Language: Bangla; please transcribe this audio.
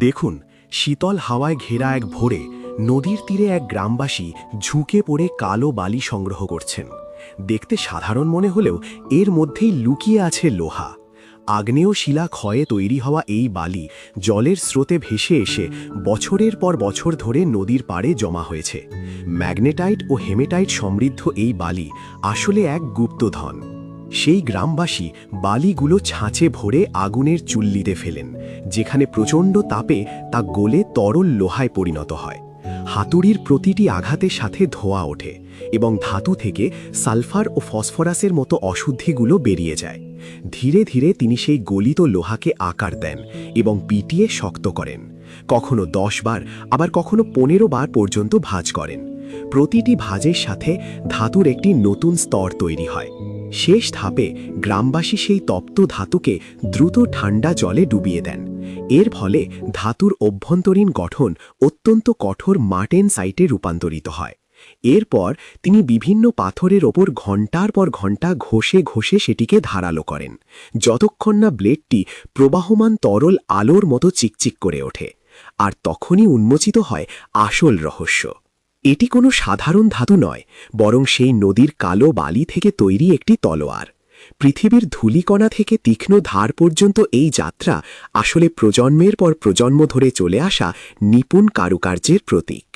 দেখুন, শীতল হাওয়ায় ঘেরা এক ভোরে নদীর তীরে এক গ্রামবাসী ঝুঁকে পড়ে কালো বালি সংগ্রহ করছেন। দেখতে সাধারণ মনে হলেও এর মধ্যেই লুকিয়ে আছে লোহা। আগ্নেয় শিলা ক্ষয়ে তৈরি হওয়া এই বালি জলের স্রোতে ভেসে এসে বছরের পর বছর ধরে নদীর পাড়ে জমা হয়েছে। ম্যাগনেটাইট ও হেমেটাইট সমৃদ্ধ এই বালি আসলে এক গুপ্তধন। সেই গ্রামবাসী বালিগুলো ছাঁচে ভরে আগুনের চুল্লিতে ফেলেন, যেখানে প্রচণ্ড তাপে তা গলে তরল লোহায় পরিণত হয়। হাতুড়ির প্রতিটি আঘাতের সাথে ধোঁয়া ওঠে এবং ধাতু থেকে সালফার ও ফসফরাসের মতো অশুদ্ধিগুলো বেরিয়ে যায়। ধীরে ধীরে তিনি সেই গলিত লোহাকে আকার দেন এবং পিটিয়ে শক্ত করেন। কখনো 10 বার, আবার কখনো 15 বার পর্যন্ত ভাঁজ করেন। প্রতিটি ভাঁজের সাথে ধাতুর একটি নতুন স্তর তৈরি হয়। শেষ ধাপে গ্রামবাসী সেই তপ্ত ধাতুকে দ্রুত ঠান্ডা জলে ডুবিয়ে দেন। এর ফলে ধাতুর অভ্যন্তরীণ গঠন অত্যন্ত কঠোর মার্টেনসাইটে রূপান্তরিত হয়। এরপর তিনি বিভিন্ন পাথরের ওপর ঘণ্টার পর ঘণ্টা ঘষে ঘষে সেটিকে ধারালো করেন, যতক্ষণ না ব্লেডটি প্রবাহমান তরল আলোর মতো চিকচিক করে ওঠে। আর তখনই উন্মোচিত হয় আসল রহস্য। এটি কোনো সাধারণ ধাতু নয়, বরং সেই নদীর কালো বালি থেকে তৈরি একটি তলোয়ার। পৃথিবীর ধূলিকণা থেকে তীক্ষ্ণ ধার পর্যন্ত এই যাত্রা আসলে প্রজন্মের পর প্রজন্ম ধরে চলে আসা নিপুণ কারুকার্যের প্রতীক।